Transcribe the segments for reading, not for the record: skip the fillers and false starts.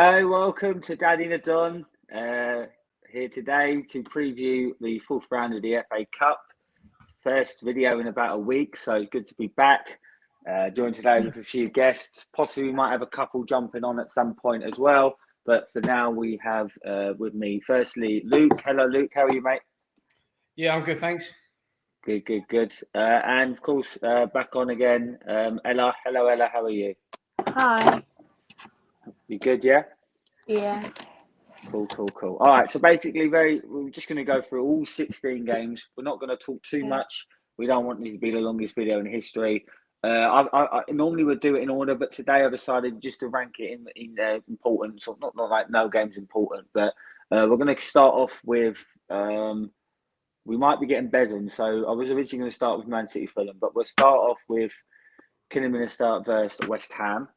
Hello, welcome to Daddy and the Don. Here today to preview the fourth round of the FA Cup. First video in about a week, so it's good to be back. Joined today with a few guests. Possibly we might have a couple jumping on at some point as well. But for now, we have with me, firstly, Luke. Hello, Luke. How are you, mate? Yeah, I'm good, thanks. Good. And of course, back on again, Ella. Hello, Ella. How are you? Hi. You good, yeah? Yeah. Cool. All right, so basically, we're just going to go through all 16 games. We're not going to talk too much. We don't want this to be the longest video in history. I normally would do it in order, but today I decided just to rank it in importance. So not like no game's important, but we're going to start off with. We might be getting bedding, so I was originally going to start with Man City Fulham, but we'll start off with Kidderminster versus West Ham.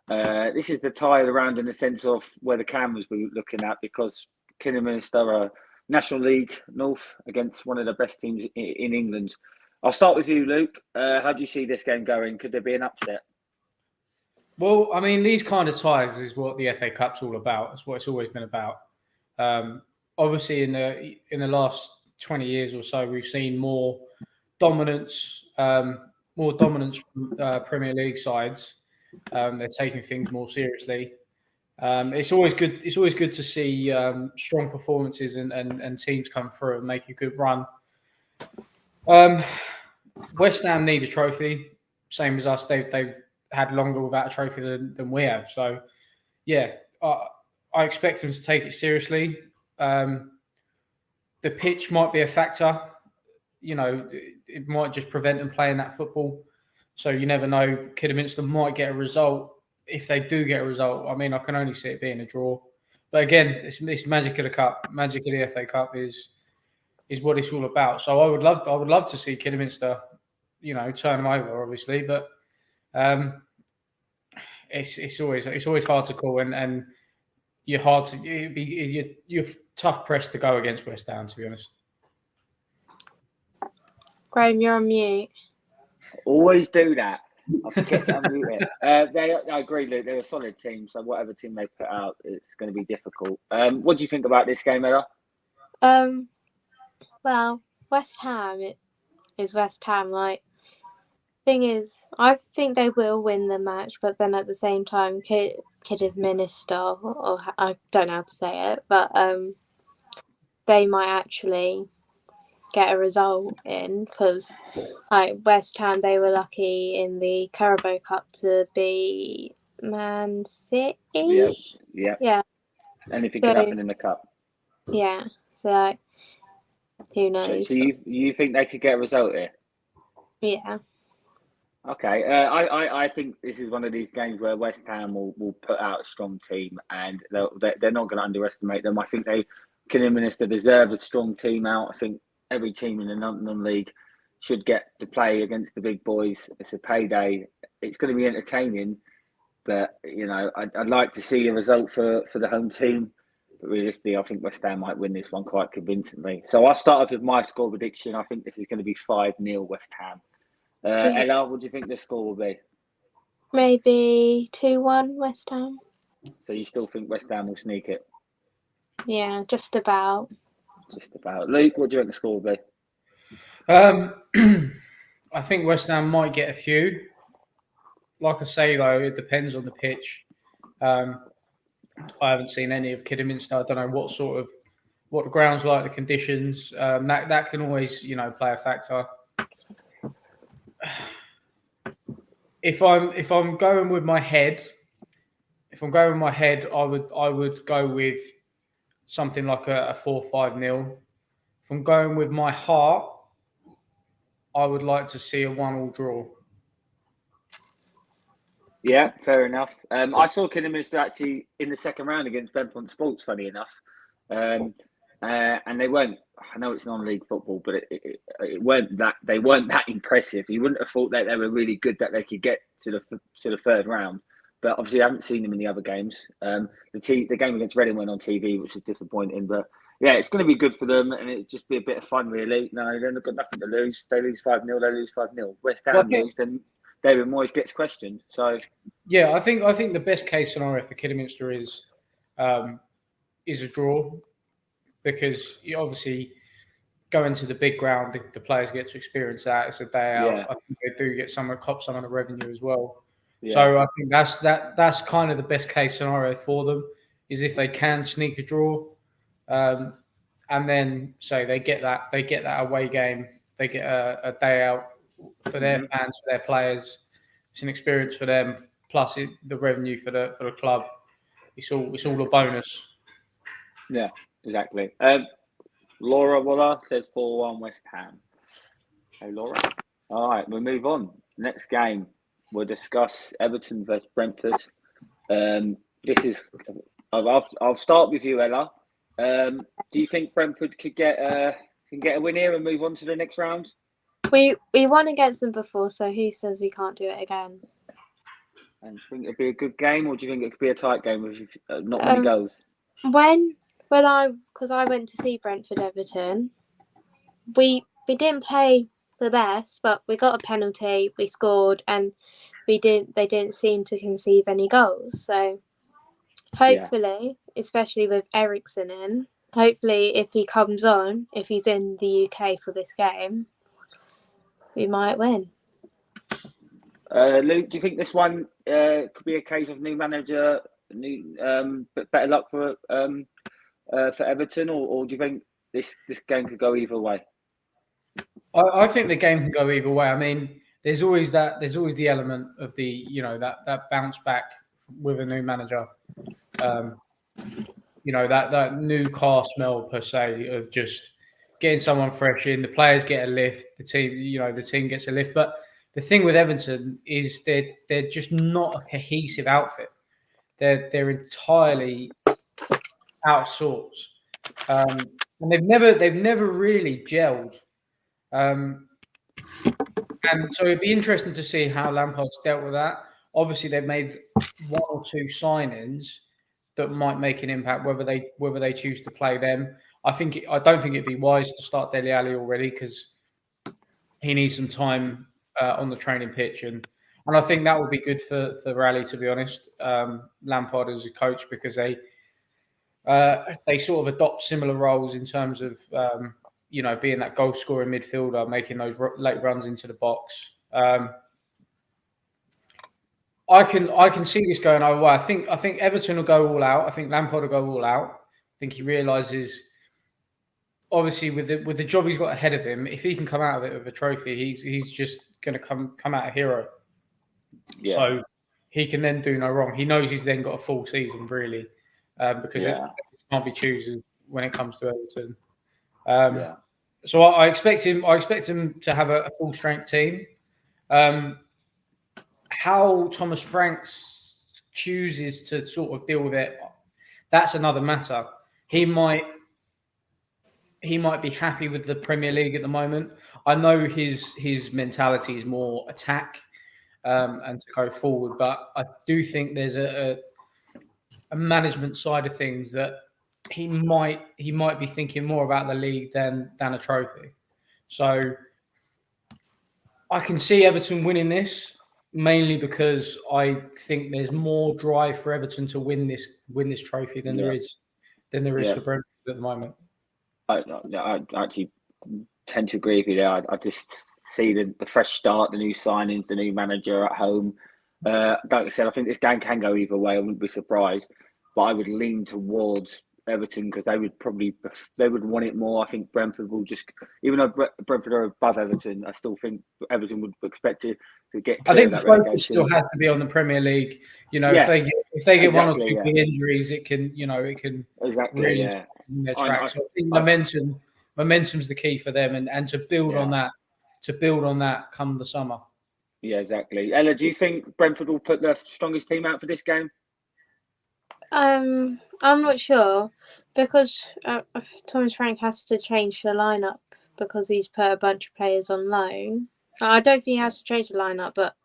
This is the tie around in the sense of where the cameras were looking at, because Kidderminster are National League North against one of the best teams in England. I'll start with you, Luke. How do you see this game going? Could there be an upset? Well, I mean, these kind of ties is what the FA Cup's all about. It's what it's always been about. Obviously, in the last 20 years or so, we've seen more dominance from Premier League sides. They're taking things more seriously. It's always good. It's always good to see strong performances and teams come through and make a good run. West Ham need a trophy, same as us. They've had longer without a trophy than we have. So, yeah, I expect them to take it seriously. The pitch might be a factor. You know, it might just prevent them playing that football. So you never know. Kidderminster might get a result. If they do get a result, I mean, I can only see it being a draw. But again, it's magic of the cup. Magic of the FA Cup is what it's all about. So I would love to see Kidderminster, turn them over, obviously. But it's always hard to call, and you're tough pressed to go against West Ham, to be honest. Graham, you're on mute. Always do that. I forget to unmute it. I agree, Luke. They're a solid team, so whatever team they put out, it's going to be difficult. What do you think about this game, Ella? Well, West Ham, it is West Ham. Like, thing is, I think they will win the match, but then at the same time, Kidderminster, or I don't know how to say it, but they might actually get a result in, because like West Ham, they were lucky in the Carabao Cup to be Man City. Yeah. Anything can happen in the cup. Yeah. So who knows? So you think they could get a result here? Yeah. Okay. I think this is one of these games where West Ham will put out a strong team, and they're not going to underestimate them. I think Kidderminster deserve a strong team out. I think every team in the Nottingham League should get to play against the big boys. It's a payday. It's going to be entertaining, but I'd like to see a result for the home team. But realistically, I think West Ham might win this one quite convincingly. So I'll start off with my score prediction. I think this is going to be 5-0 West Ham. Ella, what do you think the score will be? Maybe 2-1 West Ham. So you still think West Ham will sneak it? Yeah, just about. Luke, what do you think the score will be? I think West Ham might get a few. Like I say, though, it depends on the pitch. I haven't seen any of Kidderminster. I don't know what the ground's like, the conditions. That can always, play a factor. If I'm going with my head, I would go with something like a 4-5-0. If I'm going with my heart, I would like to see a 1-1 draw. Yeah, fair enough. I saw Kidderminster actually in the second round against Brentford Sports, funny enough. And they weren't, I know it's non-league football, but they weren't that impressive. You wouldn't have thought that they were really good, that they could get to the third round. But obviously I haven't seen them in the other games. The game against Reading went on TV, which is disappointing. But yeah, it's going to be good for them, and it'll just be a bit of fun, really. No, they've got nothing to lose. They lose 5-0, they lose 5-0. West Ham lose, then David Moyes gets questioned. So yeah, I think the best case scenario for Kidderminster is is a draw, because you obviously going to the big ground, the players get to experience that. It's a day out. Yeah. I think they do get cop some of the revenue as well. Yeah. So I think that's kind of the best case scenario for them, is if they can sneak a draw, and then they get that away game, they get a day out for their fans, for their players. It's an experience for them, plus the revenue for the club. It's all a bonus. Yeah, exactly. Laura Waller says 4-1 West Ham. Hey, Laura. All right, we'll move on. Next game, we'll discuss Everton versus Brentford. I'll start with you, Ella. Do you think Brentford can get a win here and move on to the next round? We won against them before, so who says we can't do it again? And do you think it'll be a good game, or do you think it could be a tight game with not many goals? Because I went to see Brentford Everton, we didn't play the best, but we got a penalty, we scored, and they didn't seem to conceive any goals. So hopefully, especially with Eriksen in, hopefully if he comes on, if he's in the UK for this game, we might win. Luke, do you think this one could be a case of new manager, but better luck for Everton, or do you think this game could go either way? I think the game can go either way. I mean, there's always the element of the that bounce back with a new manager. That new car smell per se of just getting someone fresh in. The players get a lift. The team gets a lift. But the thing with Everton is they're just not a cohesive outfit. They're entirely out of sorts, and they've never really gelled. And so it'd be interesting to see how Lampard's dealt with that. Obviously, they've made one or two signings that might make an impact. Whether they choose to play them, I don't think it'd be wise to start Dele Alli already, because he needs some time on the training pitch, and I think that would be good for Rally, to be honest. Lampard as a coach, because they sort of adopt similar roles in terms of being that goal scoring midfielder, making those late runs into the box. I can see this going over well. I think Everton will go all out. I think Lampard will go all out. I think he realises, obviously, with the job he's got ahead of him, if he can come out of it with a trophy, he's just going to come out a hero. Yeah. So he can then do no wrong. He knows he's then got a full season, really, because it can't be choosers when it comes to Everton. So I expect him to have a full strength team. How Thomas Franks chooses to sort of deal with it, that's another matter. He might be happy with the Premier League at the moment. I know his mentality is more attack and to go forward, but I do think there's a management side of things that he might be thinking more about the league than a trophy. So I can see Everton winning this, mainly because I think there's more drive for Everton to win this trophy than there is for Brentford at the moment. I actually tend to agree with you there. I just see the fresh start, the new signings, the new manager at home. Like I said, I think this game can go either way. I wouldn't be surprised, but I would lean towards Everton, because they would want it more. I think Brentford will just, even though Brentford are above Everton, I still think Everton would expect it to get. I think the focus still has to be on the Premier League. If they get one or two big injuries, it can really their tracks. I think momentum's the key for them, and to build on that come the summer. Yeah, exactly. Ella, do you think Brentford will put their strongest team out for this game? I'm not sure, because Thomas Frank has to change the lineup because he's put a bunch of players on loan. I don't think he has to change the lineup, but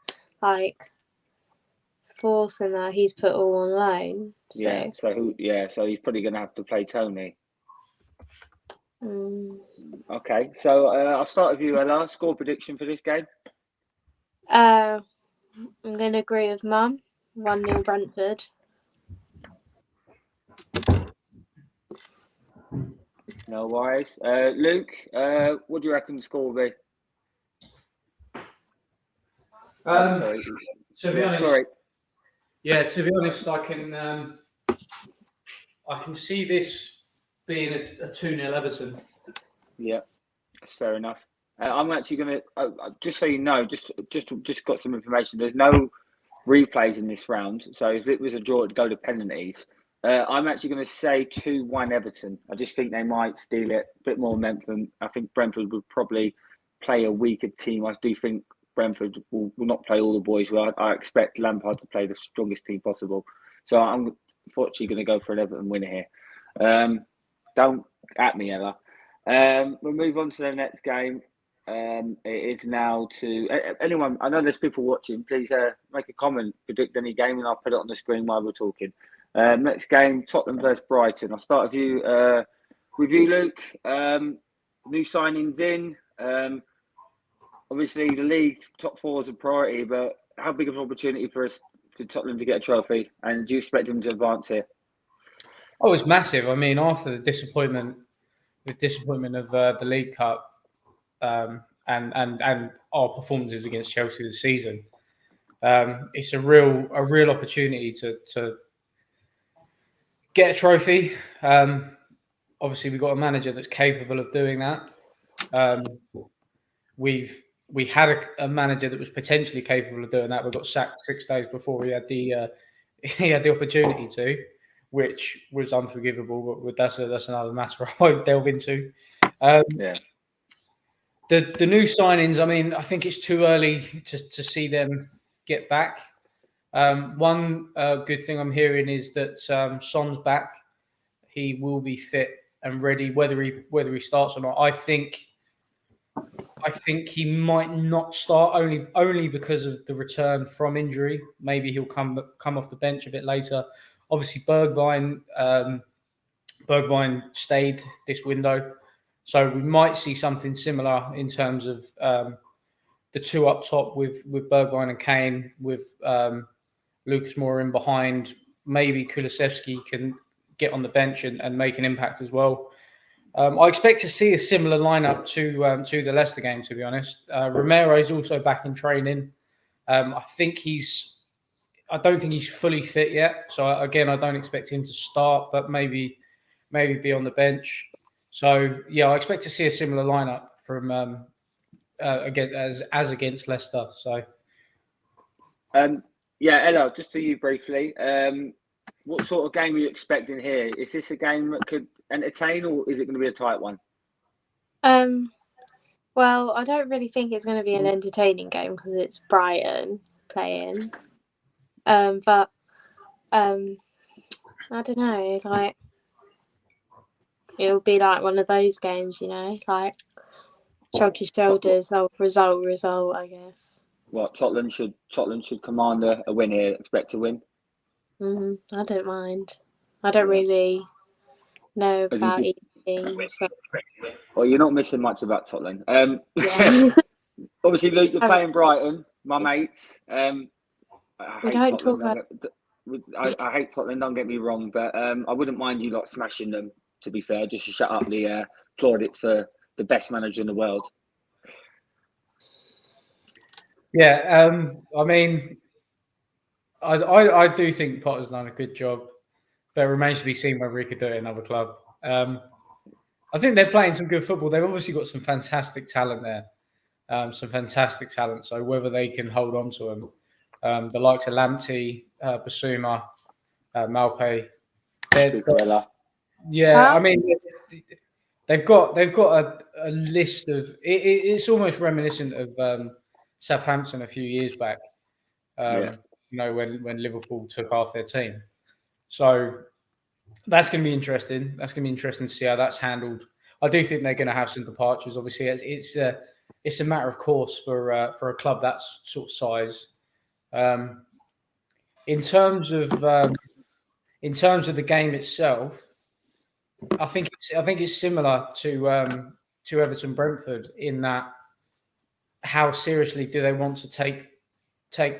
Force and that he's put all on loan. So. So he's probably going to have to play Tony. Okay, so I'll start with you, Ella. Score prediction for this game? I'm going to agree with Mum. 1-0 Brentford. No worries. Luke, what do you reckon the score will be? Sorry. To be honest, sorry. Yeah, to be honest, I can see this being a 2-0 Everton. Yeah, that's fair enough. I'm actually going to, just so you know, just got some information. There's no replays in this round, so if it was a draw, it'd go to penalties. I'm actually going to say 2-1 Everton. I just think they might steal it, a bit more momentum. I think Brentford would probably play a weaker team. I do think Brentford will not play all the boys well. I expect Lampard to play the strongest team possible. So I'm unfortunately going to go for an Everton winner here. Don't at me, Ella. We'll move on to the next game. It is now to anyone. I know there's people watching. Please make a comment, predict any game, and I'll put it on the screen while we're talking. Next game, Tottenham versus Brighton. I'll start with you, Luke. New signings in. Obviously, the league top four is a priority, but how big of an opportunity for Tottenham to get a trophy? And do you expect them to advance here? Oh, it's massive. I mean, after the disappointment of the League Cup and our performances against Chelsea this season, it's a real opportunity to get a trophy. Obviously, we've got a manager that's capable of doing that. We had a manager that was potentially capable of doing that. We got sacked 6 days before he had the opportunity to, which was unforgivable. But that's another matter I won't delve into. The new signings. I mean, I think it's too early to see them get back. One good thing I'm hearing is that Son's back. He will be fit and ready, whether he starts or not. I think he might not start only because of the return from injury. Maybe he'll come off the bench a bit later. Obviously, Bergwijn stayed this window, so we might see something similar in terms of the two up top with Bergwijn and Kane, with Lucas Moura in behind. Maybe Kulusevski can get on the bench and make an impact as well. I expect to see a similar lineup to the Leicester game, to be honest. Romero is also back in training. I don't think he's fully fit yet. So again, I don't expect him to start, but maybe be on the bench. So yeah, I expect to see a similar lineup from again as against Leicester. So Ella, just to you briefly. What sort of game are you expecting here? Is this a game that could entertain, or is it going to be a tight one? Well, I don't really think it's going to be an entertaining game because it's Brighton playing. But I don't know. Like, it'll be like one of those games, like shrug your shoulders. Result. I guess. What Tottenham should command a win here. Expect to win. I don't mind. I don't really know about each team. So. Well, you're not missing much about Tottenham. Yeah. Obviously, Luke, you're playing Brighton, my mates. We don't talk about. I hate Tottenham. Don't get me wrong, but I wouldn't mind you lot smashing them. To be fair, just to shut up the plaudits for the best manager in the world. Yeah, I mean, I do think Potter's done a good job, but it remains to be seen whether he could do it in another club. I think they're playing some good football. They've obviously got some fantastic talent there, So whether they can hold on to them, the likes of Lamptey, Basuma, Malpe, I mean, they've got a list of. It's almost reminiscent of Southampton a few years back. When Liverpool took half their team. So that's going to be interesting. That's going to be interesting to see how that's handled. I do think they're going to have some departures. Obviously, it's a matter of course for a club that sort of size. In terms of the game itself, I think it's similar to Everton Brentford in that how seriously do they want to take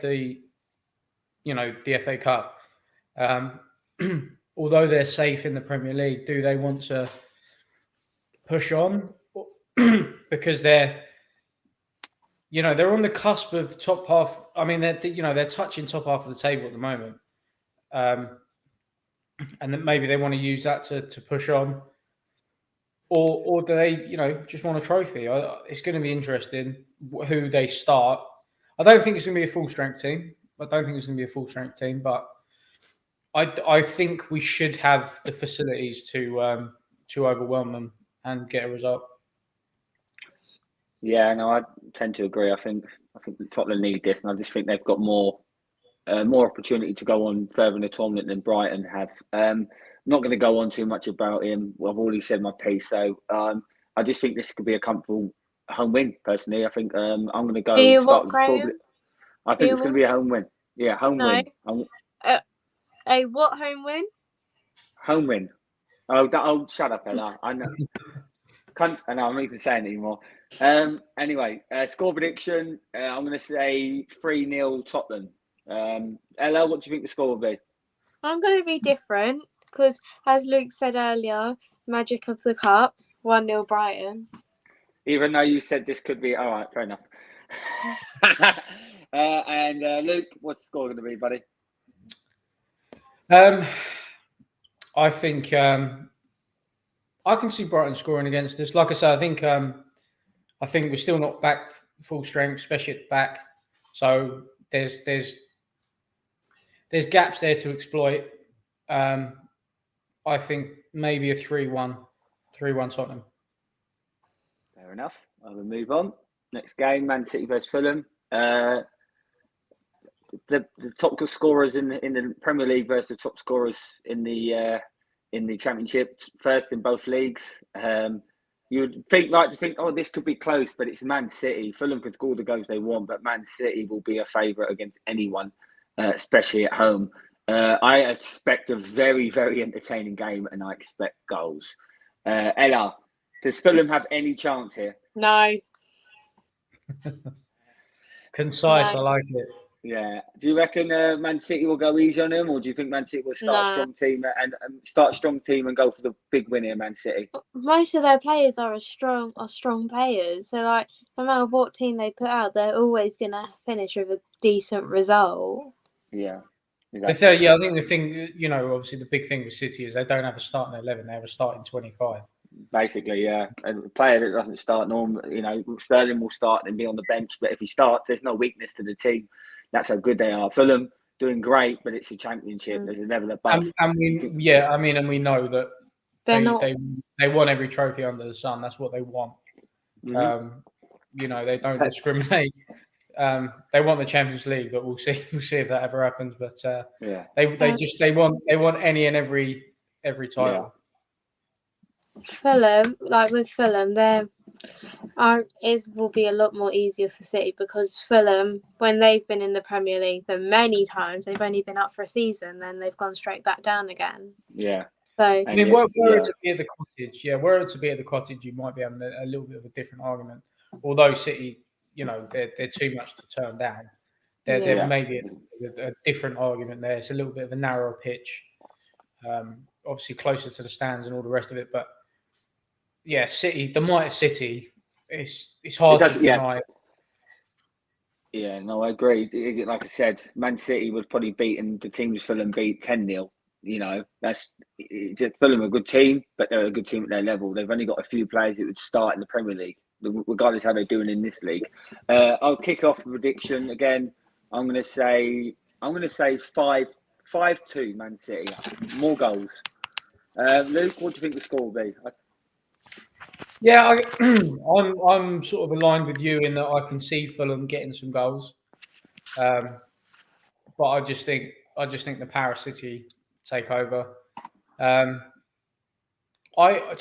the the FA Cup. Although they're safe in the Premier League, do they want to push on because they're on the cusp of top half. I mean, they're touching top half of the table at the moment, and then maybe they want to use that to push on, or do they just want a trophy? It's going to be interesting who they start. I don't think it's going to be a full strength team. But I think we should have the facilities to overwhelm them and get a result. Yeah, no, I tend to agree. I think Tottenham need this, and I just think they've got more opportunity to go on further in the tournament than Brighton have. Not going to go on too much about him. I've already said my piece, so I just think this could be a comfortable home win. Personally, I think I'm going to go start with the score. I think it's going to be a home win. Yeah, home win. A what home win? Home win. Oh, shut up, Ella. I know. I'm not even saying it anymore. Anyway, score prediction. I'm going to say 3-0 Tottenham. Ella, what do you think the score will be? I'm going to be different because, as Luke said earlier, magic of the cup, 1-0 Brighton. Even though you said this could be all right, fair enough. And Luke, what's the score going to be, buddy? I think I can see Brighton scoring against us. Like I said, I think we're still not back full strength, especially at the back. So there's gaps there to exploit. I think maybe a 3-1 Tottenham. Fair enough. I will move on. Next game, Man City versus Fulham. The top scorers in the Premier League versus the top scorers in the Championship, first in both leagues. You would think, oh, this could be close, but it's Man City. Fulham can score the goals they want, but Man City will be a favourite against anyone, especially at home. I expect a very, very entertaining game, and I expect goals. Ella, does Fulham have any chance here? No. Concise, no. I like it. Yeah. Do you reckon Man City will go easy on them, or do you think Man City will start a strong team and go for the big win here, Man City? Most of their players are strong players. So, no matter what team they put out, they're always going to finish with a decent result. Yeah. Exactly. I think the thing, obviously the big thing with City is they don't have a starting 11; they have a starting 25. Basically, yeah. A player that doesn't start normally, Sterling will start and be on the bench, but if he starts, there's no weakness to the team. That's how good they are. Fulham doing great, but it's a Championship. There's a level above. And we know that they want every trophy under the sun. That's what they want. Mm-hmm. They don't discriminate. They want the Champions League, but we'll see if that ever happens. But they want any and every title. Yeah. Fulham, with Fulham, will be a lot more easier for City because Fulham, when they've been in the Premier League, many times they've only been up for a season, then they've gone straight back down again. Yeah. So were it to be at the Cottage, you might be having a little bit of a different argument. Although City, they're too much to turn down. There may be a different argument there. It's a little bit of a narrower pitch, obviously closer to the stands and all the rest of it, but. Yeah, City, the might of City, it's hard to deny. Yeah, no, I agree. Like I said, Man City was probably beaten the teams Fulham beat 10-0. Fulham are a good team, but they're a good team at their level. They've only got a few players that would start in the Premier League, regardless how they're doing in this league. I'll kick off the prediction again. I'm going to say 5-2 Man City. More goals. Luke, what do you think the score will be? Yeah, I'm sort of aligned with you in that I can see Fulham getting some goals, but I just think the power of City take over. To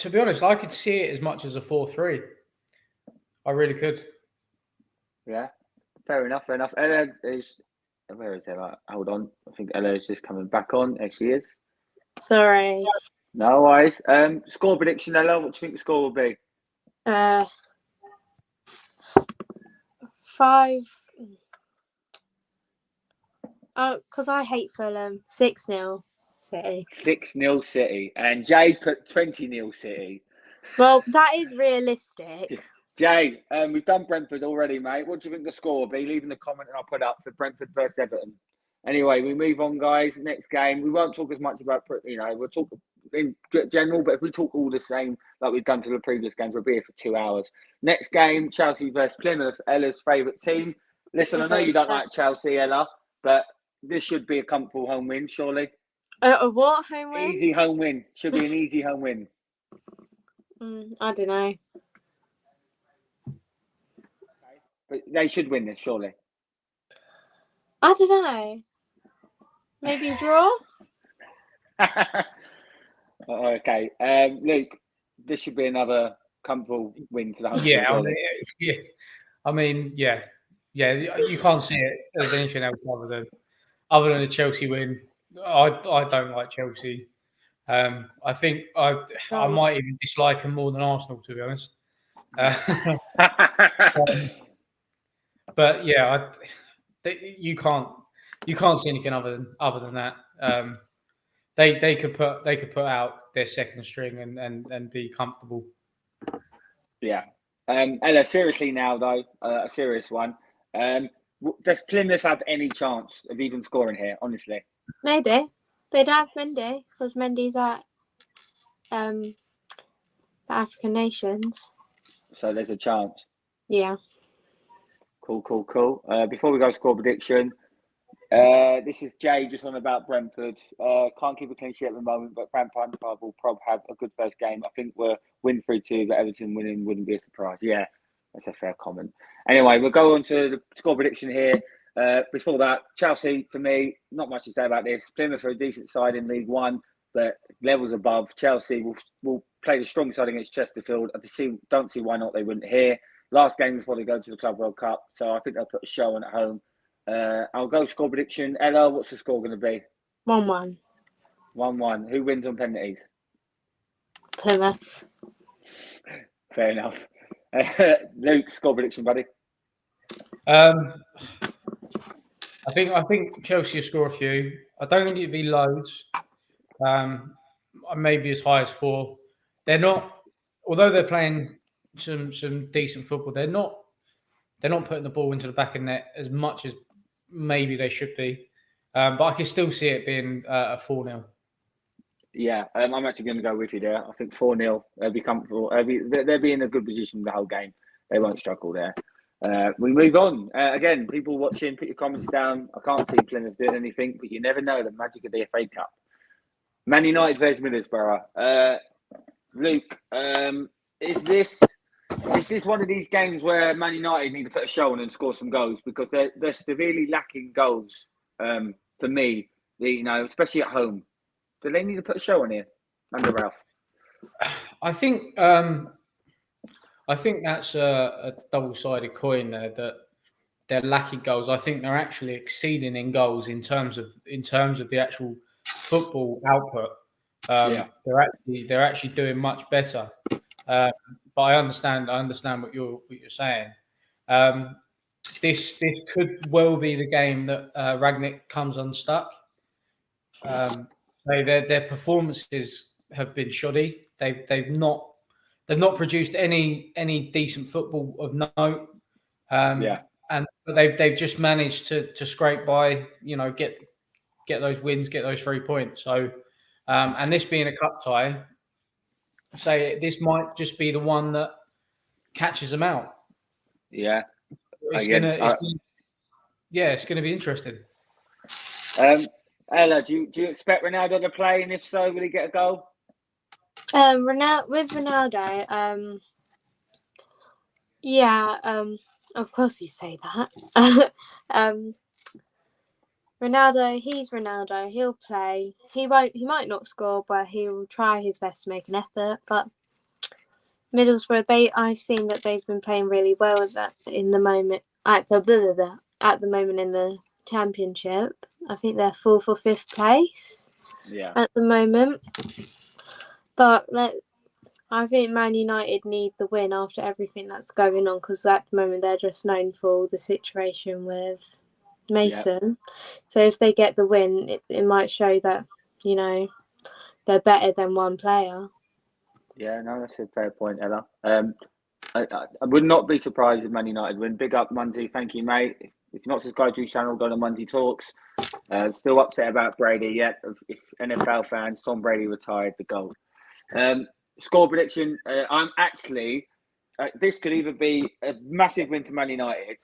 be honest, I could see it as much as a 4-3. I really could. Yeah, fair enough. Ella is where is Ella? Hold on, I think Ella is just coming back on. There she is. Sorry. No worries. Score prediction, Ella. What do you think the score will be? 5. Because I hate Fulham. 6-0 City. 6-0 City, and Jay put 20-0 City. Well, that is realistic. Jay, we've done Brentford already, mate. What do you think the score will be? Leave in the comment and I'll put up for Brentford versus Everton. Anyway, we move on, guys. Next game. We won't talk as much about, we'll talk in general, but if we talk all the same like we've done for the previous games, we'll be here for 2 hours. Next game, Chelsea versus Plymouth, Ella's favourite team. Listen, I know you don't like Chelsea, Ella, but this should be a comfortable home win, surely. A what home win? Easy home win. Should be an easy home win. I don't know. But they should win this, surely. I don't know. Maybe a draw? Okay. Luke, this should be another comfortable win for the home team, surely. You can't see it as anything else other than a Chelsea win. I don't like Chelsea. I think I might even dislike them more than Arsenal, to be honest. But yeah, you can't see anything other than that. They could put out their second string and be comfortable. Yeah. Ella, seriously now though, a serious one. Does Plymouth have any chance of even scoring here? Honestly, maybe they'd have Mendy because Mendy's at the African nations. So there's a chance. Yeah. Cool. Before we go score prediction, this is Jay just on about Brentford. Can't keep a clean sheet at the moment, but Brentford will probably have a good first game. I think we'll win 3-2, but Everton winning wouldn't be a surprise. Yeah, that's a fair comment. Anyway, we'll go on to the score prediction here. Before that, Chelsea, for me, not much to say about this. Plymouth are a decent side in League One, but levels above. Chelsea will play the strong side against Chesterfield. I don't see why not they wouldn't here. Last game before they go to the Club World Cup, so I think they'll put a show on at home. I'll go score prediction. Ella, what's the score going to be? 1-1. 1-1. Who wins on penalties? Plymouth. Fair enough. Luke, score prediction, buddy. I think Chelsea will score a few. I don't think it'd be loads. Maybe as high as 4. They're not, although they're playing some decent football, they're not putting the ball into the back of net as much as maybe they should be. But I can still see it being a 4-0. Yeah, I'm actually going to go with you there. I think 4-0. They'll be comfortable. They'll be in a good position the whole game. They won't struggle there. We move on. Again, people watching, put your comments down. I can't see Plymouth doing anything, but you never know the magic of the FA Cup. Man United versus Middlesbrough. Luke, is this one of these games where Man United need to put a show on and score some goals because they're severely lacking goals for me, especially at home. Do they need to put a show on here under Ralph? I think that's a double-sided coin there, that they're lacking goals. I think they're actually exceeding in goals in terms of the actual football output. They're actually doing much better. But I understand what you're saying. This could well be the game that Rangnick comes unstuck. Their performances have been shoddy. They've not produced any decent football of note. But they've just managed to scrape by. Get those wins, get those 3 points. So, and this being a cup tie, this might just be the one that catches them out. Yeah, it's gonna be interesting. Ella, do you expect Ronaldo to play, and if so, will he get a goal? Ronaldo, of course you say that. Ronaldo, he's Ronaldo. He'll play. He might not score, but he'll try his best to make an effort. But Middlesbrough, I've seen that they've been playing really well at the moment in the Championship. I think they're 4th or 5th place. Yeah. At the moment, but I think Man United need the win after everything that's going on, because at the moment they're just known for the situation with Mason. Yep. So if they get the win, it might show that they're better than one player. Yeah, no, that's a fair point, Ella. I would not be surprised if Man United win. Big up, Munzie. Thank you, mate. If you're not subscribed to his channel, go to Munzie Talks. Still upset about Brady yet. If NFL fans, Tom Brady retired the GOAT. Score prediction. I'm actually, this could either be a massive win for Man United,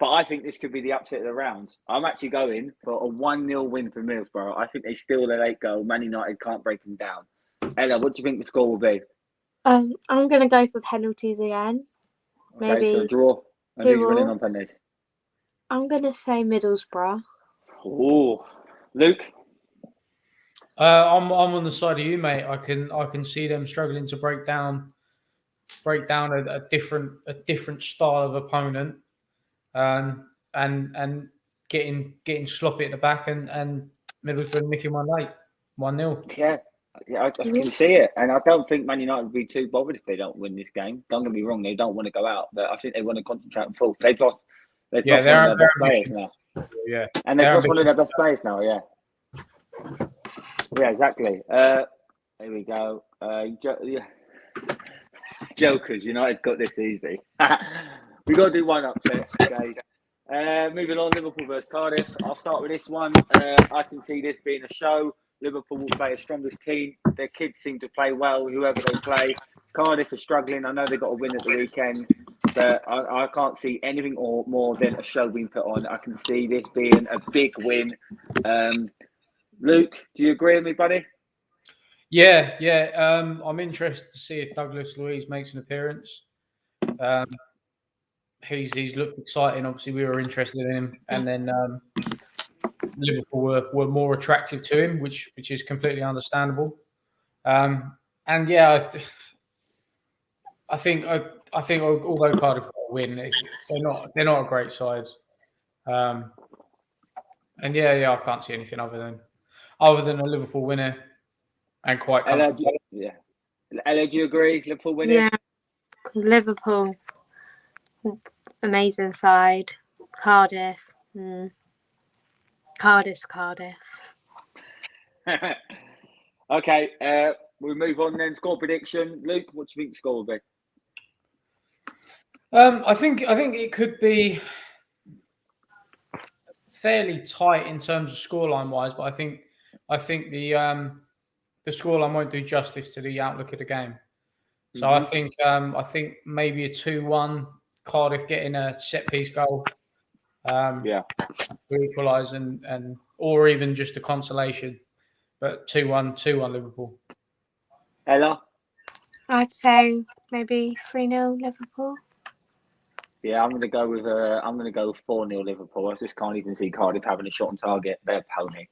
but I think this could be the upset of the round. I'm actually going for a 1-0 win for Middlesbrough. I think they steal their late goal. Man United can't break them down. Ella, what do you think the score will be? I'm going to go for penalties again. Okay, Maybe so a draw. And who's winning on penalties? I'm going to say Middlesbrough. Oh, Luke? I'm on the side of you, mate. I can see them struggling to break down a different style of opponent, and getting sloppy at the back and Middlesbrough nicking one late, 1-0. Yeah, I can see it, and I don't think Man United will be too bothered if they don't win this game. Don't get me wrong; they don't want to go out, but I think they want to concentrate on fourth. They've lost one of their best players now. Yeah, and they've lost one of their best players now. Yeah, exactly. Here we go. Jokers, United's got this easy. We got to do one upset. Okay. Moving on, Liverpool versus Cardiff. I'll start with this one. I can see this being a show. Liverpool will play a strongest team. Their kids seem to play well, whoever they play. Cardiff are struggling. I know they got a win at the weekend, but I can't see anything more than a show being put on. I can see this being a big win. Luke, do you agree with me, buddy? Yeah. I'm interested to see if Douglas Luiz makes an appearance. He's looked exciting. Obviously, we were interested in him, and then Liverpool were more attractive to him, which is completely understandable. And yeah, I think although Cardiff got a win, they're not a great side. And yeah, I can't see anything other than a Liverpool winner, and quite comfortable. Ella, do you agree? Liverpool winning? Yeah, Liverpool, amazing side. Cardiff. Cardiff. Okay, we'll move on then. Score prediction. Luke, what do you think the score will be? I think it could be fairly tight in terms of scoreline wise, but I think the scoreline won't do justice to the outlook of the game. So I think maybe a 2-1, Cardiff getting a set piece goal. To equalise and or even just a consolation, but 2-1 Liverpool. Ella? I'd say maybe 3-0 Liverpool. Yeah, I'm going to go with 4-0 Liverpool. I just can't even see Cardiff having a shot on target. They're pony.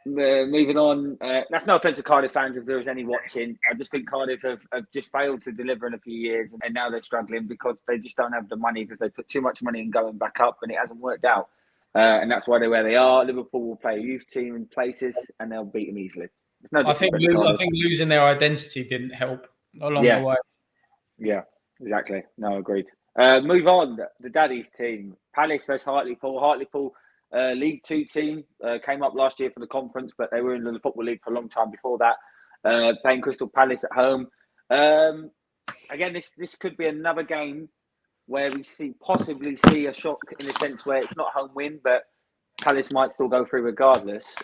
Moving on. That's no offence to Cardiff fans if there is any watching. I just think Cardiff have just failed to deliver in a few years, and now they're struggling because they just don't have the money, because they put too much money in going back up, and it hasn't worked out. And that's why they're where they are. Liverpool will play a youth team in places, and they'll beat them easily. I think losing their identity didn't help along the way. Yeah, exactly. No, agreed. Move on. The Daddies team. Palace versus Hartlepool. Hartlepool, League 2 team, came up last year for the conference, but they were in the Football League for a long time before that, playing Crystal Palace at home. Again, this could be another game where we possibly see a shock, in the sense where it's not a home win, but Palace might still go through regardless.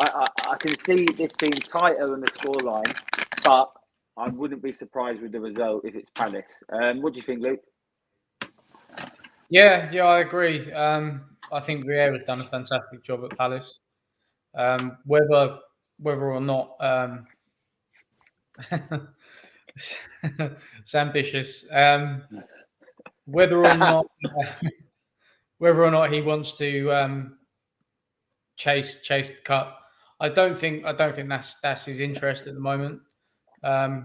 I can see this being tighter in the scoreline, but I wouldn't be surprised with the result if it's Palace. What do you think, Luke? Yeah, I agree. I think Vieira's done a fantastic job at Palace. Whether or not it's ambitious. Whether or not he wants to chase the cup, I don't think that's his interest at the moment. I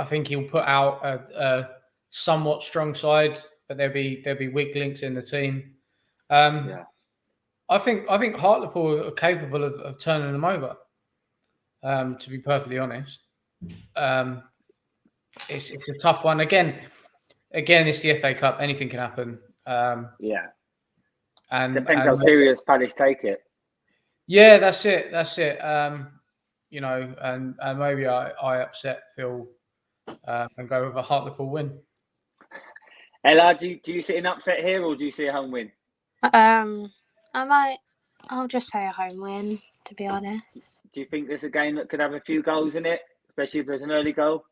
think he'll put out a somewhat strong side, but there'll be weak links in the team. I think Hartlepool are capable of turning them over. To be perfectly honest, it's a tough one. Again, it's the FA Cup. Anything can happen. And depends how serious Palace take it. Yeah, that's it. and maybe I upset Phil and go with a Hartlepool win. Ella, do you see an upset here, or do you see a home win? I'll just say a home win, to be honest. Do you think there's a game that could have a few goals in it, especially if there's an early goal?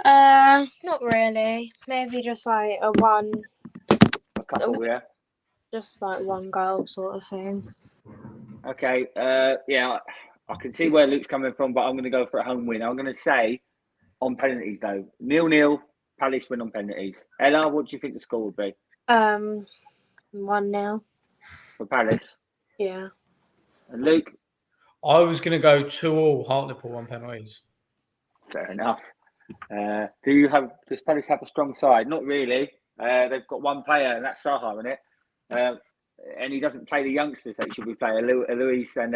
Not really. Maybe just like a Couple, yeah. Just like one goal sort of thing. Okay. Yeah, I can see where Luke's coming from, but I'm going to go for a home win. I'm going to say on penalties though, 0-0. Palace win on penalties. Ella, what do you think the score would be? 1-0 for Palace. Yeah. And Luke? I was going to go 2-2 Hartlepool on penalties. Fair enough. Does Palace have a strong side? Not really. They've got one player, and that's Saha, isn't it? And he doesn't play the youngsters that he should be playing, Luis and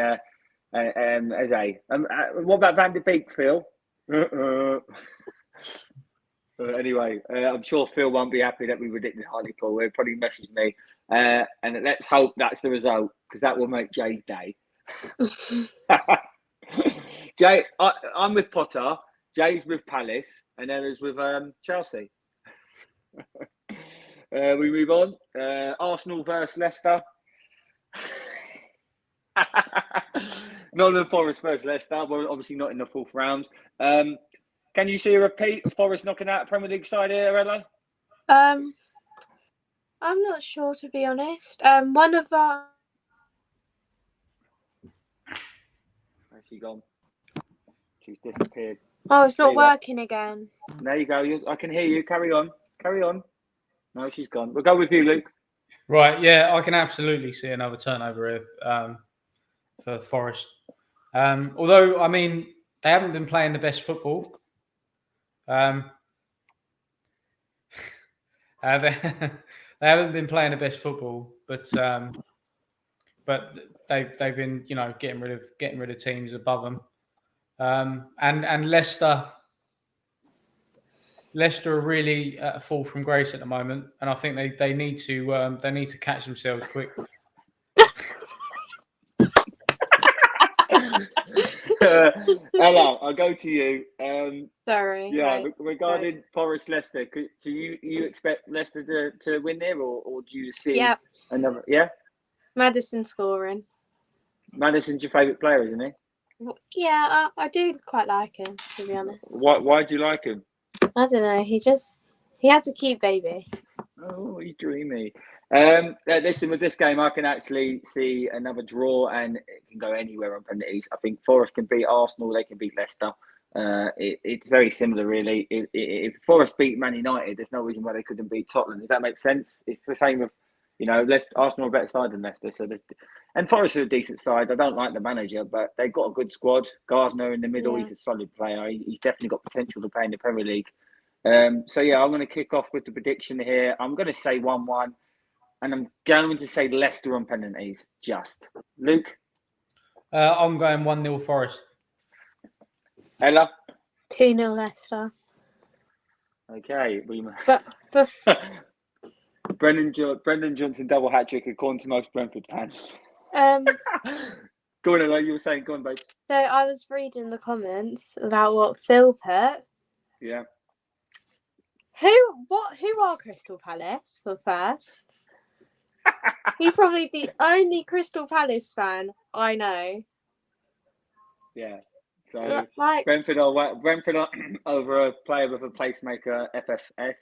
Eze. What about Van de Beek, Phil? Anyway, I'm sure Phil won't be happy that we predicted Hartlepool. He'll probably message me. And let's hope that's the result, because that will make Jay's day. Jay, I'm with Potter. Jay's with Palace, and Ella's with Chelsea. We move on. Arsenal versus Leicester. Nottingham Forest versus Leicester. We're obviously not in the fourth round. Can you see a repeat of Forest knocking out a Premier League side here, Ella? I'm not sure, to be honest. One of our... Where's she gone? She's disappeared. Oh, it's not working again. There you go. I can hear you. Carry on. No, she's gone. We'll go with you, Luke. Right, yeah, I can absolutely see another turnover here for Forest. Although, I mean, they haven't been playing the best football. They haven't been playing the best football, but they've been, getting rid of teams above them. And Leicester are really at a fall from grace at the moment, and I think they need to catch themselves quick. Ella, I'll go to you. Sorry. Yeah, right. regarding Forest Leicester, do you expect Leicester to win there, or do you see another? Yeah, Maddison scoring. Maddison's your favourite player, isn't he? Yeah, I do quite like him, to be honest. Why do you like him? I don't know. He has a cute baby. Oh, he's dreamy. Listen, with this game, I can actually see another draw, and it can go anywhere on penalties. I think Forest can beat Arsenal, they can beat Leicester. It's very similar, really. If Forest beat Man United, there's no reason why they couldn't beat Tottenham. Does that make sense? It's the same with, Arsenal are a better side than Leicester. And Forest are a decent side. I don't like the manager, but they've got a good squad. Gardner in the middle, He's a solid player. He's definitely got potential to play in the Premier League. I'm going to kick off with the prediction here. I'm going to say 1-1, and I'm going to say Leicester on penalties. Just Luke. I'm going 1-0 Forest. Ella. 2-0 Leicester. Okay, but Brendan Johnson double hat trick according to most Brentford fans. Go on, Ella. You were saying, go on, babe. So I was reading the comments about what Phil put. Yeah. Who are Crystal Palace for first? He's probably the only Crystal Palace fan I know. Yeah. So Brentford are over a player with a placemaker, FFS.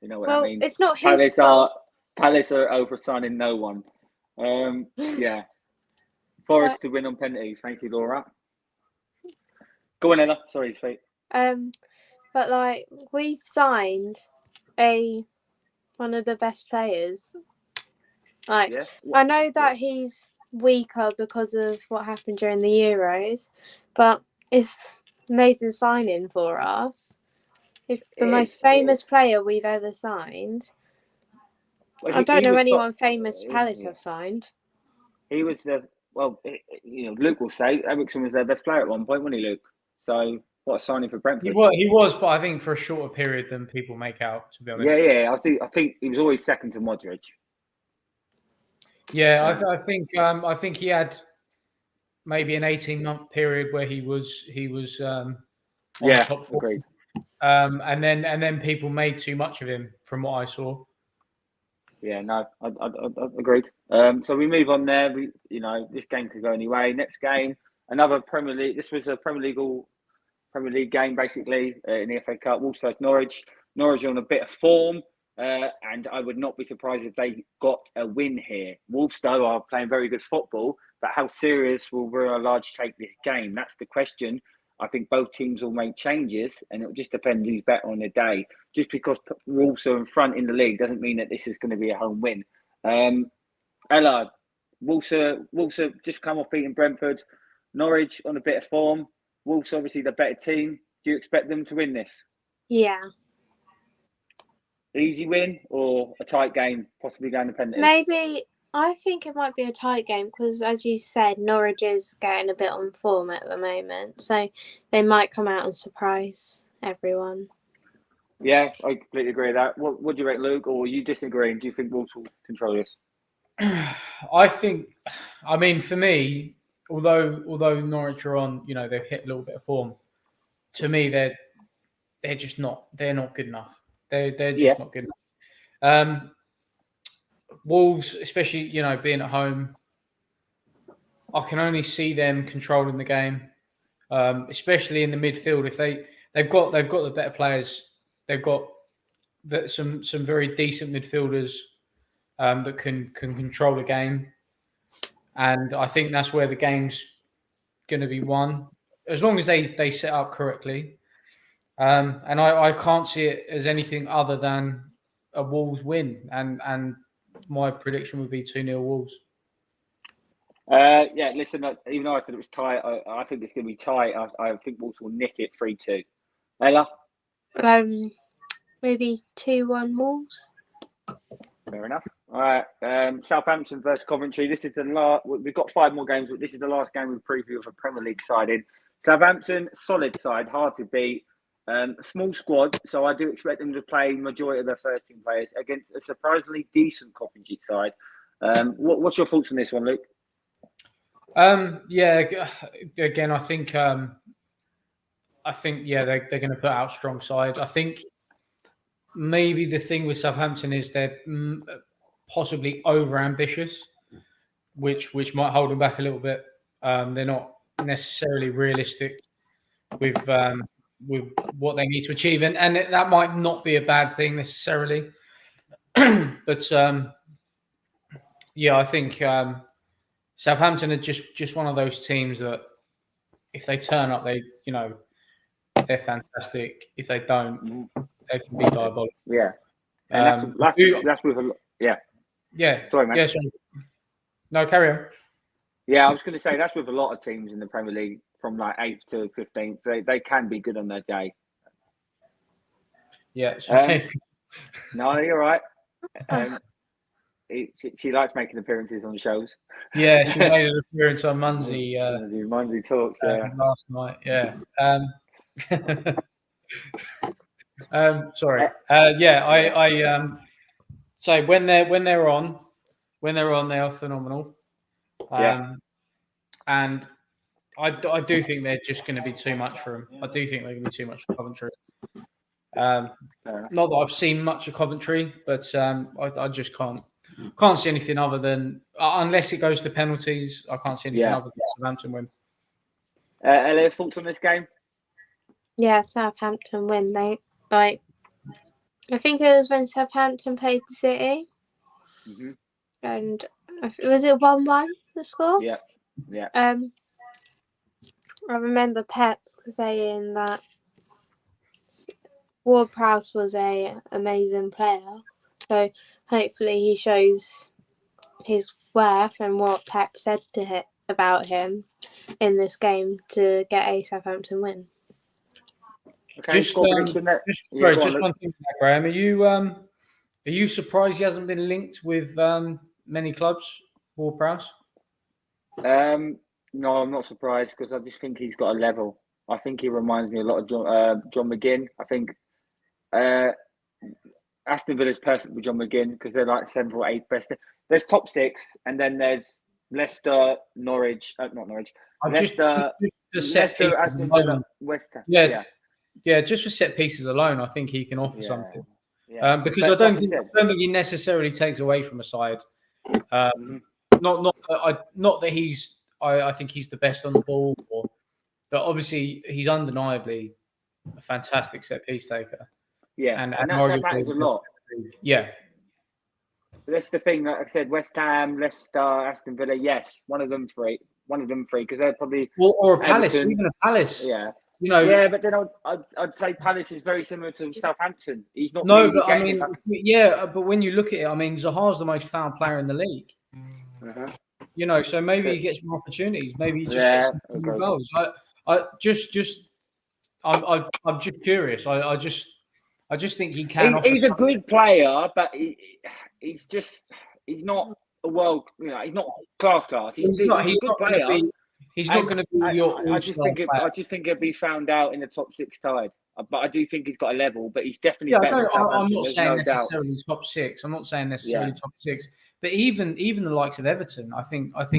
You know what that means. It's not his fault. Palace are over signing no one. Yeah. Forest to win on penalties. Thank you, Laura. Go on, Ella. Sorry, sweet. But we signed one of the best players. I know that he's weaker because of what happened during the Euros, but it's amazing signing for us. If the most famous player we've ever signed. I don't know anyone famous Palace have signed. He was Luke will say Ericsson was their best player at one point, wasn't he, Luke? So what a signing for Brentford. He was, but I think for a shorter period than people make out, to be honest. Yeah. I think he was always second to Modric. Yeah, I think he had maybe an 18-month period where he was on top four. Agreed. And then people made too much of him from what I saw. Yeah, no, I agreed. So we move on there. This game could go anyway. Next game, another Premier League. This was a Premier League game, basically, in the FA Cup. Wolves versus Norwich. Norwich are on a bit of form, and I would not be surprised if they got a win here. Wolves, though, are playing very good football, but how serious will Vera Large take this game? That's the question. I think both teams will make changes, and it'll just depend who's better on the day. Just because Wolves are in front in the league doesn't mean that this is going to be a home win. Ella, Wolves have just come off beating Brentford. Norwich on a bit of form. Wolves obviously the better team. Do you expect them to win this? Yeah. Easy win or a tight game, possibly going to penalties? Maybe. I think it might be a tight game because, as you said, Norwich is getting a bit on form at the moment. So they might come out and surprise everyone. Yeah, I completely agree with that. What do you reckon, Luke? Or are you disagreeing? Do you think Wolves will control this? For me, although Norwich are on, they've hit a little bit of form. To me, they're just not. They're not good enough. They're just not good enough. Wolves, especially being at home, I can only see them controlling the game, especially in the midfield. If they've got the better players, they've got some very decent midfielders that can control the game, and I think that's where the game's going to be won as long as they set up correctly. And I can't see it as anything other than a Wolves win, and my prediction would be 2-0 Wolves. Listen, even though I said it was tight, I think it's going to be tight. I think Wolves will nick it 3-2. Ella? Maybe 2-1 Wolves. Fair enough. All right. Southampton versus Coventry. This is the last. We've got 5 more games, but this is the last game we preview of a Premier League side in. Southampton, solid side, hard to beat. Small squad, so I do expect them to play majority of their first team players against a surprisingly decent Coventry side. What's your thoughts on this one, Luke? Again, I think they're going to put out strong side. I think maybe the thing with Southampton is they're possibly over ambitious, which might hold them back a little bit. They're not necessarily realistic with what they need to achieve, and that might not be a bad thing necessarily. But I think Southampton are just one of those teams that if they turn up, they're fantastic. If they don't, they can be diabolical. Yeah, and that's with a lot. Yeah. Sorry, man. Yeah, sorry. No, carry on. Yeah, I was going to say that's with a lot of teams in the Premier League from like 8th to 15th. They can be good on their day. Yeah. No, you're right. She likes making appearances on shows. Yeah, she made an appearance on Monday. Monday Talks, last night. Yeah. Sorry. I say when they're on, they are phenomenal. And I do think they're just going to be too much for them. I do think they're going to be too much for Coventry. Not that I've seen much of Coventry, but I just can't see anything other than unless it goes to penalties. I can't see anything other than Southampton win. Elliot, thoughts on this game? Yeah, Southampton win. I think it was when Southampton played City, and was it 1-1 the score? Yeah. I remember Pep saying that Ward-Prowse was an amazing player, so hopefully he shows his worth and what Pep said about him in this game to get a Southampton win. Okay, just one thing, Graham. Are you surprised he hasn't been linked with many clubs, Ward-Prowse? No, I'm not surprised because I just think he's got a level. I think he reminds me a lot of John McGinn. I think Aston Villa's perfect with John McGinn because they're like 7th or 8th best. There's top 6, and then there's Leicester, Norwich, not Norwich, Leicester, for set pieces Aston Villa, alone. West Ham. Yeah, just for set pieces alone, I think he can offer something. Yeah. Because But I don't think he necessarily takes away from a side. Not that he's. I think he's the best on the ball, but obviously he's undeniably a fantastic set piece taker. Yeah, and that matters a lot. Yeah. That's the thing. Like I said, West Ham, Leicester, Aston Villa. Yes, one of them three, because they're probably or a Palace, even a Palace. Yeah, Yeah, but then I'd say Palace is very similar to Southampton. He's not. No, really but I mean, but when you look at it, I mean, Zaha's the most foul player in the league. So maybe he gets more opportunities. Maybe he just gets some more goals. I'm just curious. I just think he can. He's a good player, but he's not a world. He's not class. He's a good player. He's not going to be your. I just think it'd be found out in the top 6 tied. But I do think he's got a level. But he's definitely better than Southampton. I'm not saying necessarily top 6. I'm not saying necessarily top 6. But even the likes of Everton, I think. I was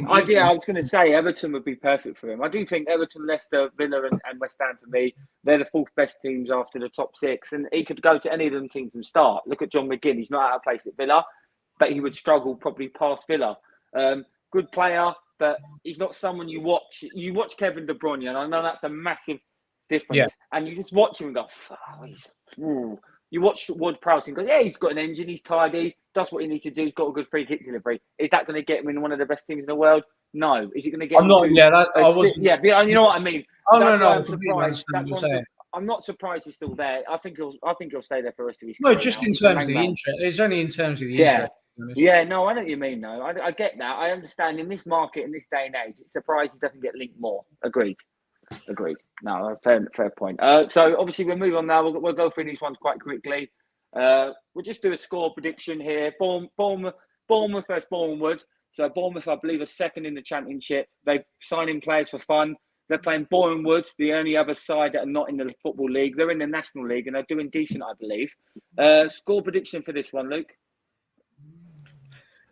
going to say Everton would be perfect for him. I do think Everton, Leicester, Villa, and West Ham for me, they're the 4th best teams after the top 6, and he could go to any of them teams and start. Look at John McGinn; he's not out of place at Villa, but he would struggle probably past Villa. Good player, but he's not someone you watch. You watch Kevin De Bruyne, and I know that's a massive difference. And you just watch him and go, You watch Ward-Prowse and go, he's got an engine, he's tidy, does what he needs to do, he's got a good free kick delivery. Is that going to get him in one of the best teams in the world? No. Is it going to get him I wasn't. Yeah, but you know what I mean? Oh, I'm surprised. I'm not surprised he's still there. I think he'll stay there for the rest of his career. No, just in terms of the interest. It's only in terms of the interest. Yeah, no, I know what you mean, though. I get that. I understand in this market, in this day and age, it's surprised he doesn't get linked more. Agreed. No, fair point. So obviously we'll move on now. We'll go through these ones quite quickly. We'll just do a score prediction here. Bournemouth versus Bournemouth. So Bournemouth, I believe, are 2nd in the Championship. They're signing players for fun. They're playing Bournemouth, the only other side that are not in the Football League. They're in the National League and they're doing decent, I believe. Score prediction for this one, Luke?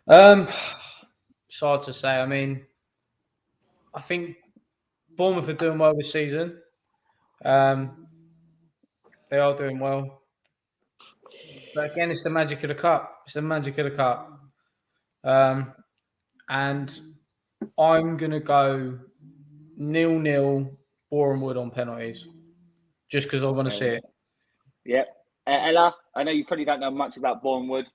It's hard to say. I mean, I think Bournemouth are doing well this season. They are doing well. But again, it's the magic of the cup. And I'm going to go 0-0 Bournemouth on penalties. Just because I want to see it. Yep. Ella, I know you probably don't know much about Bournemouth.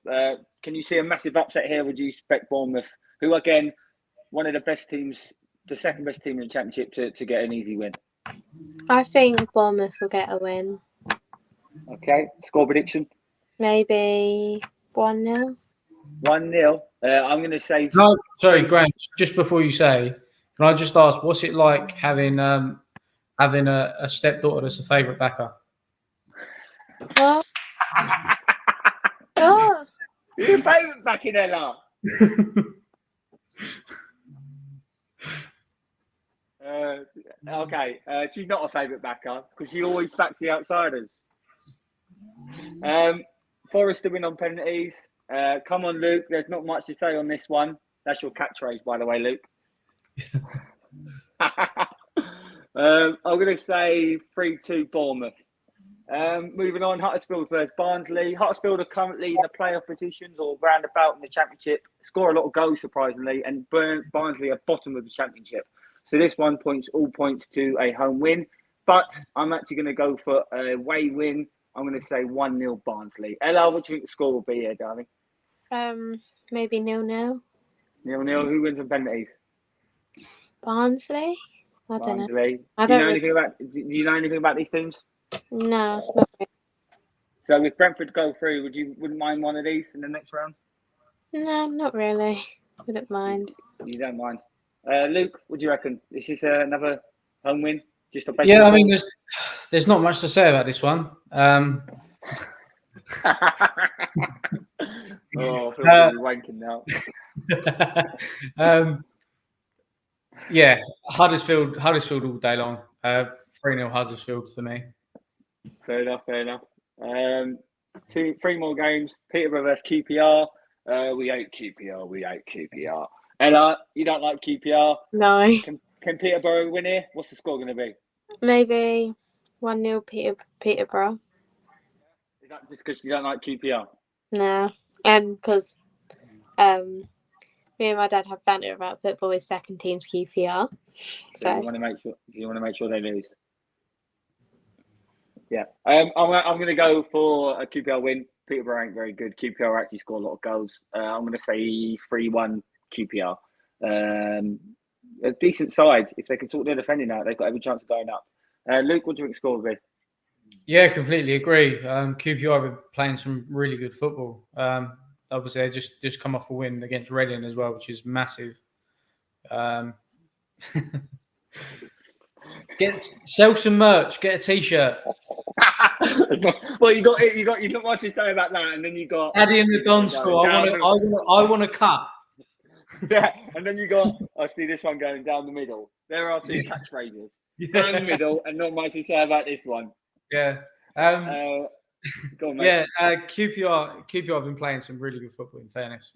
Can you see a massive upset here? Would you expect Bournemouth, who again, one of the best teams, the 2nd best team in the Championship, to get an easy win? I think Bournemouth will get a win. Okay. Score prediction? Maybe 1-0. 1-0. I'm going to say... No, sorry, Grant, just before you say, can I just ask, what's it like having a stepdaughter that's a favourite backer? What? Oh. Who's your favourite backing, Ella? Okay. She's not a favourite backer because she always backs the outsiders. Forest to win on penalties. Come on, Luke. There's not much to say on this one. That's your catchphrase, by the way, Luke. I'm going to say 3-2 Bournemouth. Moving on, Huddersfield versus Barnsley. Huddersfield are currently in the playoff positions or roundabout in the Championship. Score a lot of goals, surprisingly, and Barnsley are bottom of the Championship. So this one all points to a home win. But I'm actually going to go for a away win. I'm going to say 1-0 Barnsley. Ella, what do you think the score will be here, darling? Maybe 0-0. 0-0. Who wins on penalties? Barnsley? I don't know. Do you know anything about these teams? No, not really. So if Brentford go through, wouldn't mind one of these in the next round? No, not really. Wouldn't mind. You don't mind. Luke, what do you reckon? This is another home win? Just a I mean, there's not much to say about this one. I feel like wanking now. Huddersfield all day long. 3-0 Huddersfield for me. Fair enough. 3 more games. Peterborough versus QPR. We hate QPR. Ella, you don't like QPR? No. Can Peterborough win here? What's the score going to be? Maybe 1-0 Peterborough. Is that just because you don't like QPR? No, because me and my dad have banter about football with second team's QPR. So you want to make sure they lose. Yeah, I'm going to go for a QPR win. Peterborough ain't very good. QPR actually score a lot of goals. I'm going to say 3-1 QPR. A decent side. If they can sort their defending out, they've got every chance of going up. Luke, what do you think the score will be? Yeah, completely agree. QPR have been playing some really good football. Obviously, they just come off a win against Reading as well, which is massive. Sell some merch, get a t-shirt. Well, you got much to say about that, and then you got Addy and the Don score. I want to cut. Yeah, and then you got. I see this one going down the middle. There are two catchphrases down the middle, and not much to say about this one. Yeah. Go on, mate. Yeah. QPR have been playing some really good football. In fairness,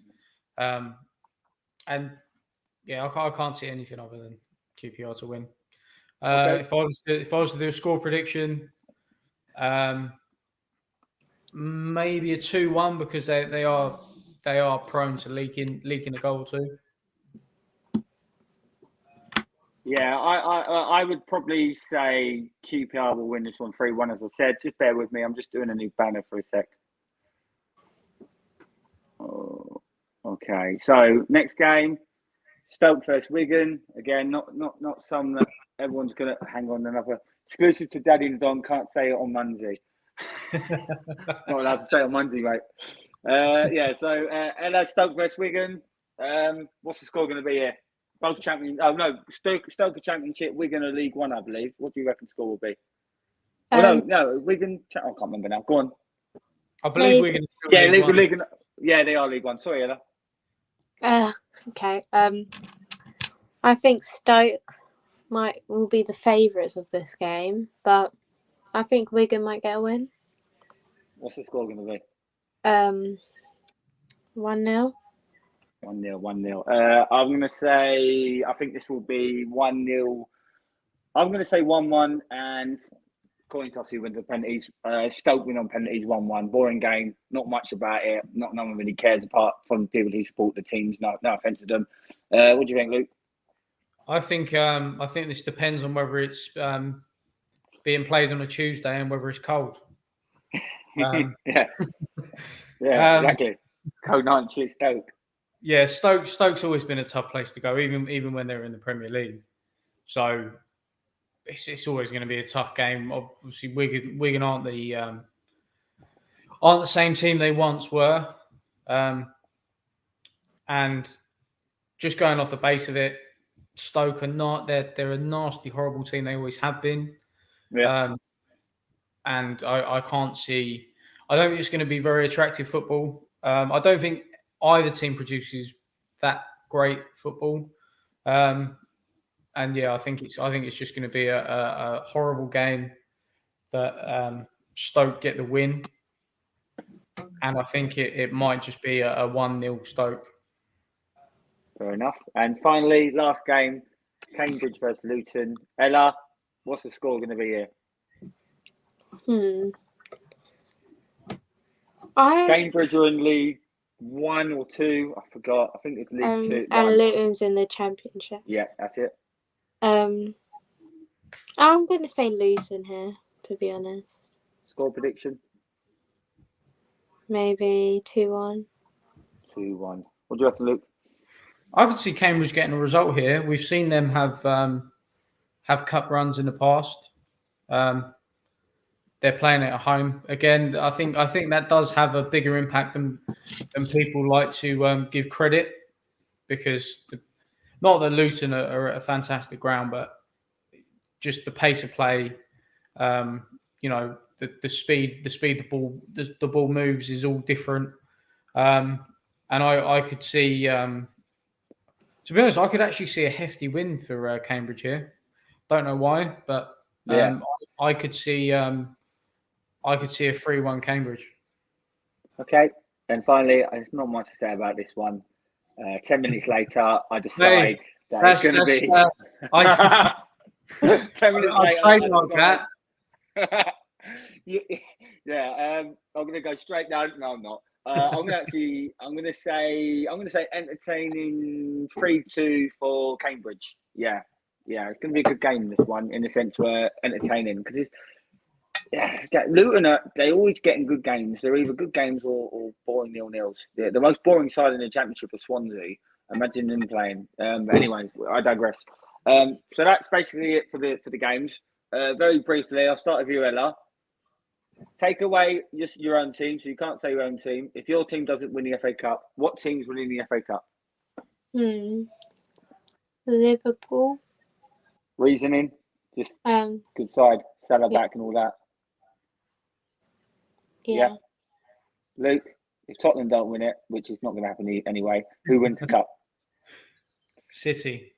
and yeah, I can't see anything other than QPR to win. Okay. If I was to do a score prediction, maybe a 2-1 because they are prone to leaking a goal or two. Yeah, I would probably say QPR will win this one 3-1. As I said, just bear with me. I'm just doing a new banner for a sec. Oh, okay. So next game, Stoke versus Wigan. Again, not some that everyone's gonna hang on another exclusive to Daddy and Don. Can't say it on Monday. Not allowed to say it on Monday, mate. Yeah. So Ella, Stoke versus Wigan. What's the score going to be here? Both champions. Oh no, Stoke are Championship. Wigan are League One, I believe. What do you reckon the score will be? No, Wigan. I can't remember now. Go on. I believe Wigan. Yeah, League. Yeah, they are League One. Sorry, Ella. Okay. I think Stoke will be the favourites of this game, but I think Wigan might get a win. What's the score going to be? 1-0. 1-0. I'm going to say, I think this will be 1-0. I'm going to say 1-1, and coin toss who wins the penalties. Stoke win on penalties 1-1. Boring game. Not much about it. No one really cares apart from people who support the teams. No offense to them. What do you think, Luke? I think this depends on whether it's being played on a Tuesday and whether it's cold. Yeah, exactly. Cold night, Stoke. Yeah, Stoke's always been a tough place to go, even when they're in the Premier League. So it's always going to be a tough game. Obviously, Wigan aren't the same team they once were, and just going off the base of it, Stoke are not. They're a nasty, horrible team. They always have been. Yeah. And I can't see. I don't think it's going to be very attractive football. I don't think either team produces that great football. And yeah, I think it's just going to be a horrible game that Stoke get the win. And I think it might just be a 1-0 Stoke. Fair enough. And finally, last game, Cambridge versus Luton. Ella, what's the score going to be here? Cambridge are in League 1 or 2. I forgot. I think it's League 2. And Luton's in the Championship. Yeah, that's it. I'm going to say Luton here, to be honest. Score prediction? Maybe 2-1. 2-1. What do you reckon, Luke? I could see Cambridge getting a result here. We've seen them have cup runs in the past. They're playing it at home again. I think that does have a bigger impact than people like to give credit, because not that Luton are at a fantastic ground, but just the pace of play, the speed the ball moves is all different, and I could see. To be honest, I could actually see a hefty win for Cambridge here. Don't know why, but I could see a 3-1 Cambridge. Okay, and finally, there's not much to say about this one. 10 minutes later, I decide That's going to be. I 10 minutes I'll later. trademark that. Yeah. I'm going to go straight down. No, I'm not. I'm going to say entertaining 3-2 for Cambridge. Yeah. It's going to be a good game, this one, in the sense where entertaining, because Luton they always getting good games. They're either good games or boring 0-0s. The most boring side in the Championship is Swansea. Imagine them playing. But anyway, I digress. So that's basically it for the games. Very briefly, I'll start with you, Ella. Take away just your own team, so you can't say your own team. If your team doesn't win the FA Cup, what team's winning the FA Cup? Liverpool. Reasoning? Just good side, Salah back and all that. Yeah. Luke, if Tottenham don't win it, which is not going to happen anyway, who wins the cup? City.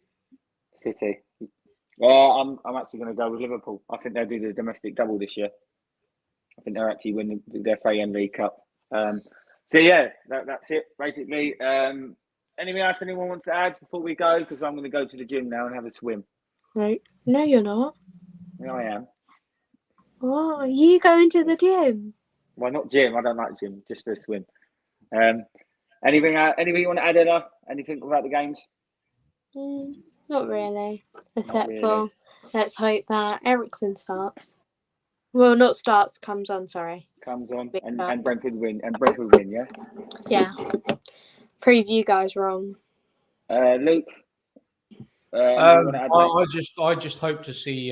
I'm actually going to go with Liverpool. I think they'll do the domestic double this year. I think they're actually winning their FA and League Cup. So yeah, that's it basically. Anything else anyone wants to add before we go? Because I'm going to go to the gym now and have a swim. Right. No, you're not. Yeah, I am. Oh, you going to the gym? Well, not gym. I don't like gym. Just for a swim. Anything you want to add, Ella? Anything about the games? Not really. Except for let's hope that Ericsson starts. Well, not starts. Comes on. Sorry. Comes on and Brentford win. And Brentford win. Yeah. Yeah. Prove you guys wrong. Luke. I just hope to see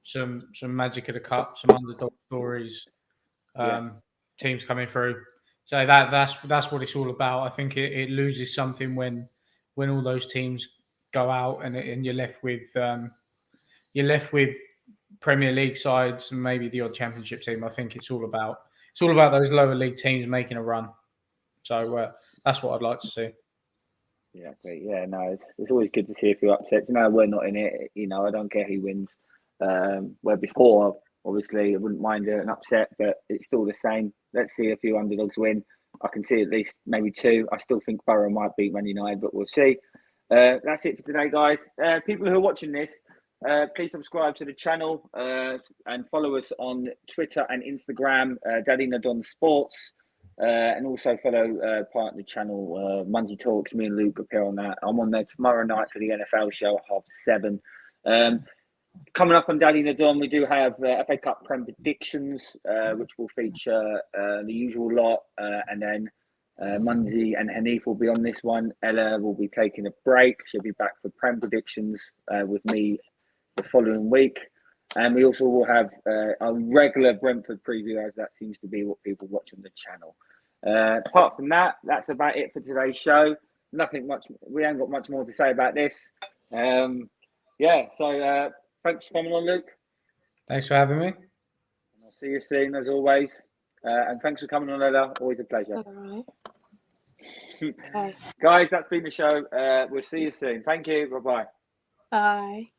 some magic at the cup, some underdog stories, teams coming through. So that's what it's all about. I think it loses something when all those teams go out and you're left with Premier League sides and maybe the odd Championship team. I think it's all about those lower league teams making a run. So that's what I'd like to see. Yeah, great. Yeah, no, it's always good to see a few upsets. No, we're not in it. I don't care who wins. Where before, obviously, I wouldn't mind an upset, but it's still the same. Let's see a few underdogs win. I can see at least maybe 2. I still think Borough might beat Man United, but we'll see. That's it for today, guys. People who are watching this, please subscribe to the channel and follow us on Twitter and Instagram, Daddy Nadon Sports. And also follow partner channel Monday Talks. Me and Luke appear on that. I'm on there tomorrow night for the NFL show at 7:30. Coming up on Daddy Nadon, we do have FA Cup Prem predictions, which will feature the usual lot, and then Munzi and Hanif will be on this one. Ella will be taking a break. She'll be back for Prem predictions with me the following week. And we also will have a regular Brentford preview, as that seems to be what people watch on the channel. Apart from that, that's about it for today's show. Nothing much. We haven't got much more to say about this. So thanks for coming on, Luke. Thanks for having me. I'll see you soon, as always. And thanks for coming on, Ella. Always a pleasure. All right. Okay. Guys, that's been the show. We'll see you soon. Thank you. Bye-bye. Bye.